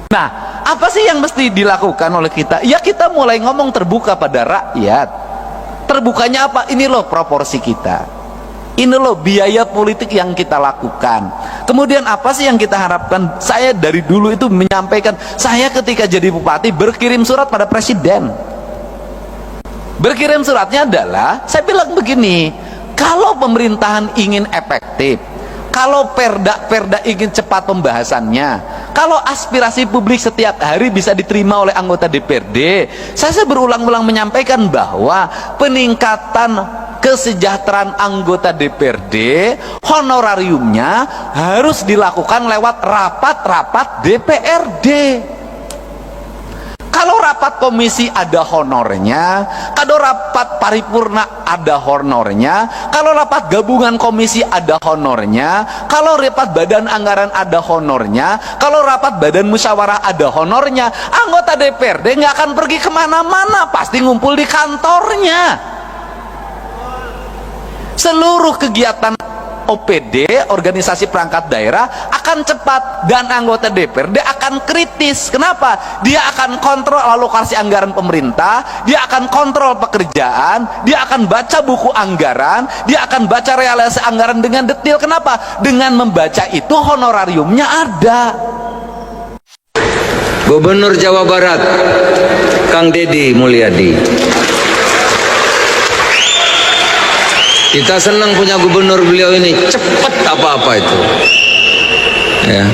Nah, apa sih yang mesti dilakukan oleh kita? Ya kita mulai ngomong terbuka pada rakyat. Terbukanya apa? Ini loh proporsi kita. Ini loh biaya politik yang kita lakukan. Kemudian apa sih yang kita harapkan? Saya dari dulu itu menyampaikan, saya ketika jadi bupati berkirim surat pada presiden. Berkirim suratnya adalah, saya bilang begini, kalau pemerintahan ingin efektif, kalau perda ingin cepat pembahasannya, kalau aspirasi publik setiap hari bisa diterima oleh anggota DPRD, saya berulang-ulang menyampaikan bahwa peningkatan kesejahteraan anggota DPRD, honorariumnya harus dilakukan lewat rapat-rapat DPRD. Kalau rapat komisi ada honornya, kalau rapat paripurna ada honornya, kalau rapat gabungan komisi ada honornya, kalau rapat badan anggaran ada honornya, kalau rapat badan musyawarah ada honornya, anggota DPRD nggak akan pergi kemana-mana, pasti ngumpul di kantornya. Seluruh kegiatan OPD, organisasi perangkat daerah, akan cepat, dan anggota DPRD akan kritis. Kenapa? Dia akan kontrol alokasi anggaran pemerintah, dia akan kontrol pekerjaan, dia akan baca buku anggaran, dia akan baca realisasi anggaran dengan detail. Kenapa? Dengan membaca itu honorariumnya ada. Gubernur Jawa Barat Kang Deddy Mulyadi. Kita senang punya gubernur beliau ini, cepat apa-apa itu. Ya,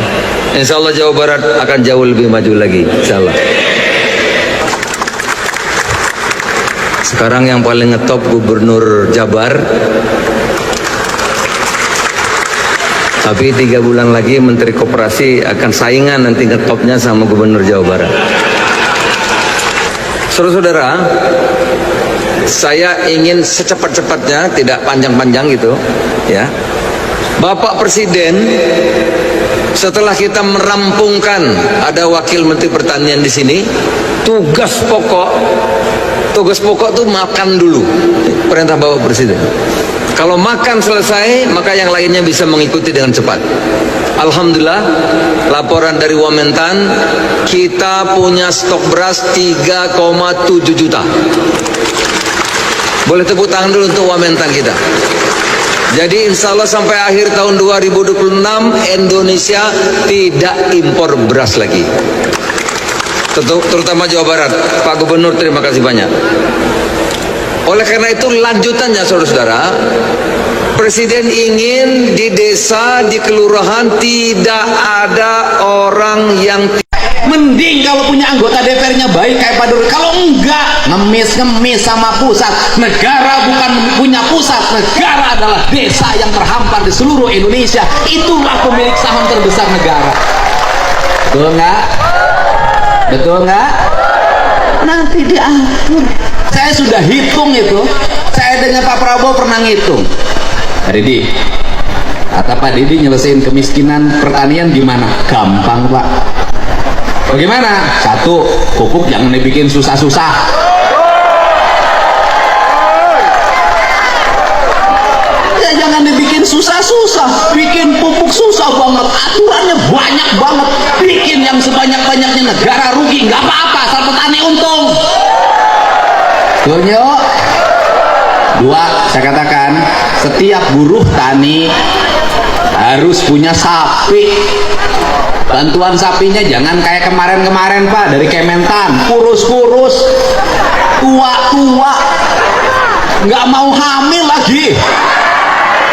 Insya Allah Jawa Barat akan jauh lebih maju lagi, Insya Allah. Sekarang yang paling ngetop Gubernur Jabar. Tapi 3 bulan lagi Menteri Koperasi akan saingan nanti ngetopnya sama Gubernur Jawa Barat. Saudara-saudara, saya ingin secepat-cepatnya, tidak panjang-panjang gitu, ya. Bapak Presiden, setelah kita merampungkan, ada Wakil Menteri Pertanian di sini, tugas pokok tuh makan dulu, perintah Bapak Presiden. Kalau makan selesai, maka yang lainnya bisa mengikuti dengan cepat. Alhamdulillah, laporan dari Wamentan, kita punya stok beras 3,7 juta. Boleh tepuk tangan dulu untuk Wamentan kita. Jadi insya Allah sampai akhir tahun 2026 Indonesia tidak impor beras lagi. Terutama Jawa Barat. Pak Gubernur, terima kasih banyak. Oleh karena itu lanjutannya saudara-saudara, Presiden ingin di desa, di kelurahan tidak ada orang yang mending kalau punya anggota DPR-nya baik kayak Pak Duri. Kalau enggak, ngemis sama pusat. Negara bukan punya pusat, negara adalah desa yang terhampar di seluruh Indonesia. Itulah pemilik saham terbesar negara. Betul nggak? Betul nggak? Nanti diatur. Saya sudah hitung itu. Saya dengan Pak Prabowo pernah ngitung. Pak Didi, kata Pak Didi, nyelesain kemiskinan pertanian gimana? Gampang, Pak. Bagaimana? 1, pupuk jangan dibikin susah-susah. Ya jangan dibikin susah-susah. Bikin pupuk susah banget, aturannya banyak banget. Bikin yang sebanyak-banyaknya, negara rugi, nggak apa-apa, asal petani untung. Tuh, 2, saya katakan setiap buruh tani harus punya sapi. Bantuan sapinya jangan kayak kemarin-kemarin Pak, dari Kementan, kurus-kurus, tua-tua, nggak mau hamil lagi.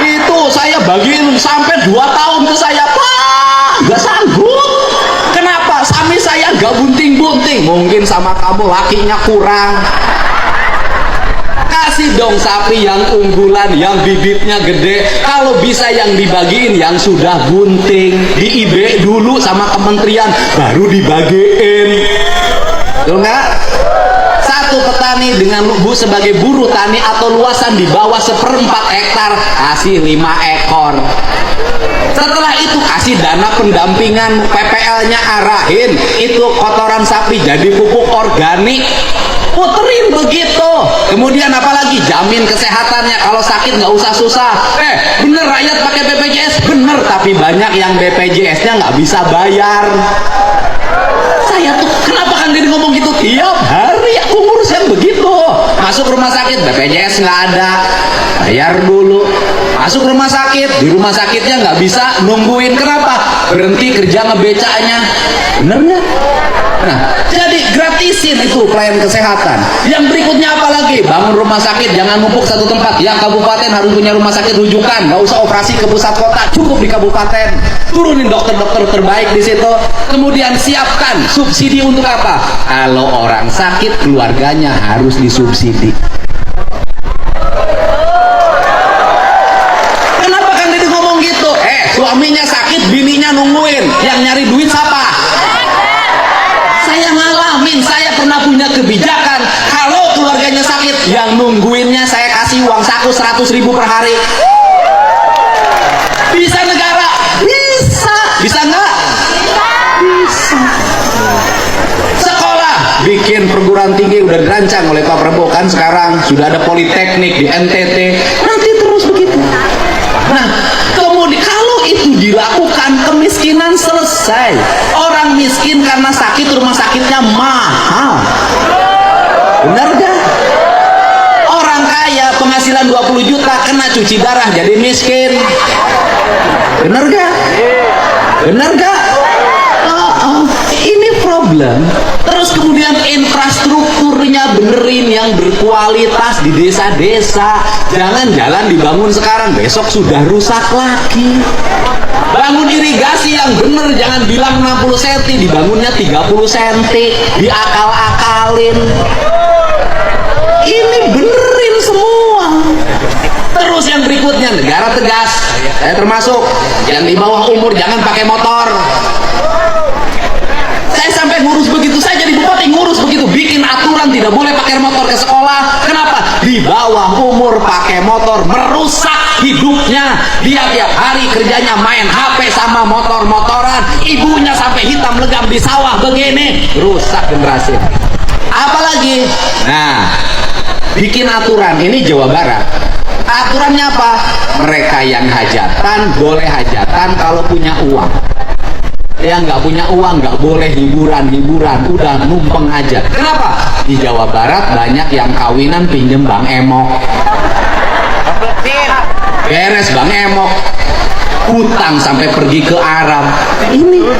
Itu saya bagiin sampai 2 tahun ke saya, Pak, nggak sanggup. Kenapa? Sapi saya nggak bunting-bunting. Mungkin sama kamu lakinya kurang. Kasih dong sapi yang unggulan, yang bibitnya gede. Kalau bisa yang dibagiin yang sudah bunting, di IB dulu sama kementerian, baru dibagiin. Betul nggak? Satu petani dengan Bu sebagai buruh tani atau luasan di bawah 1/4 hektar, kasih 5 ekor. Setelah itu kasih dana pendampingan, PPL-nya arahin, itu kotoran sapi jadi pupuk organik. Puterin begitu. Kemudian apalagi jamin kesehatannya, kalau sakit nggak usah susah. Bener rakyat pakai BPJS, bener, tapi banyak yang BPJS-nya nggak bisa bayar. tiap hari aku ngurus yang begitu. Masuk rumah sakit BPJS nggak ada, bayar dulu. Masuk rumah sakit, di rumah sakitnya nggak bisa nungguin. Kenapa? Berhenti kerja ngebecanya. Bener nggak? Nah, jadi gratisin itu pelayan kesehatan. Yang berikutnya apa lagi? Bangun rumah sakit, jangan numpuk satu tempat. Ya, kabupaten harus punya rumah sakit rujukan, nggak usah operasi ke pusat kota, cukup di kabupaten. Turunin dokter-dokter terbaik di situ. Kemudian siapkan subsidi untuk apa? Kalau orang sakit, keluarganya harus disubsidi. Kenapa Kang Deddy ngomong gitu? Suaminya sakit, bininya nungguin. Yang nyari duit siapa? Saya ngalamin, saya pernah punya kebijakan. Kalau keluarganya sakit, yang nungguinnya saya kasih uang saku 100.000 per hari. Bisa negara? Bisa. Bisa nggak? Bisa. Sekolah, bikin perguruan tinggi udah dirancang oleh Pak Prabowo kan sekarang. Sudah ada politeknik di NTT. Nanti terus begitu. Nah, kemudian kalau itu dilakukan, kemiskinan selesai. Orang miskin karena sakit, rumah sakitnya mahal. Benar gak? Orang kaya penghasilan 20 juta kena cuci darah jadi miskin. Benar gak? Benar gak? Ini problem. Terus kemudian infrastrukturnya benerin yang berkualitas di desa-desa. Jangan jalan dibangun sekarang, besok sudah rusak lagi. Bangun irigasi yang bener, jangan bilang 60 cm, dibangunnya 30 cm, diakal-akalin. Ini benerin semua. Terus yang berikutnya, negara tegas. Saya termasuk yang di bawah umur jangan pakai motor. Saya sampai ngurus begitu, saya jadi bupati ngurus begitu, bikin aturan tidak boleh pakai motor ke sekolah. Kenapa? Di bawah umur pakai motor merusak hidupnya. Dia tiap hari kerjanya main HP sama motor-motoran, ibunya sampai hitam legam di sawah begini, rusak generasi. Apalagi? Nah, bikin aturan, ini Jawa Barat. Aturannya apa? Mereka yang hajatan boleh hajatan kalau punya uang. Yang nggak punya uang nggak boleh hiburan-hiburan, udah numpeng aja. Kenapa? Di Jawa Barat banyak yang kawinan pinjem Bang Emok. Beres Bang Emok, hutang sampai pergi ke Arab. Ini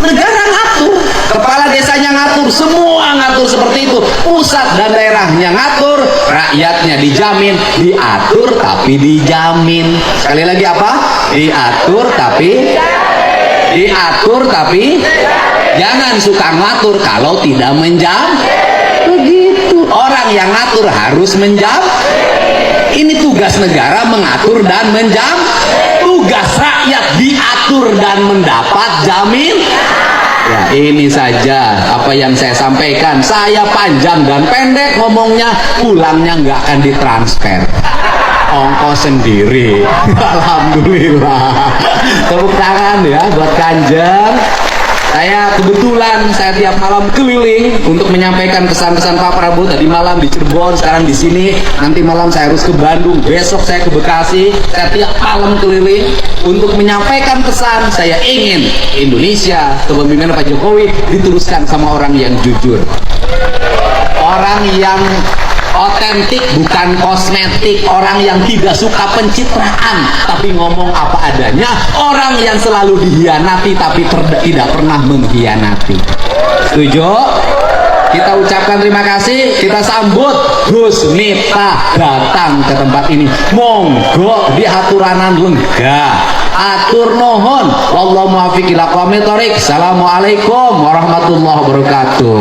negara ngatur, kepala desanya ngatur, semua ngatur seperti itu. Pusat dan daerahnya ngatur, rakyatnya dijamin, diatur tapi dijamin. Sekali lagi apa? Diatur tapi jangan suka ngatur kalau tidak menjam. Begitu. Orang yang ngatur harus menjam. Ini tugas negara mengatur dan menjam. Tugas rakyat diatur dan mendapat jamin. Ya, ini saja apa yang saya sampaikan. Saya panjang dan pendek ngomongnya, pulangnya nggak akan ditransfer, ongkos sendiri. Alhamdulillah. Tepuk tangan ya buat Kanjeng. Saya kebetulan tiap malam keliling untuk menyampaikan pesan-pesan Pak Prabowo. Tadi malam di Cirebon, sekarang di sini. Nanti malam saya harus ke Bandung, besok saya ke Bekasi. Saya tiap malam keliling untuk menyampaikan pesan. Saya ingin Indonesia, kepemimpinan Pak Jokowi diteruskan sama orang yang jujur, orang yang otentik, bukan kosmetik, orang yang tidak suka pencitraan tapi ngomong apa adanya, orang yang selalu dihianati tapi tidak pernah mengkhianati. Setuju? Kita ucapkan terima kasih, kita sambut Gus Miftah datang ke tempat ini. Monggo diaturanan lega. Atur nuhun. Wallahu muwaffiq ila aqwamit thoriq. Assalamualaikum warahmatullahi wabarakatuh.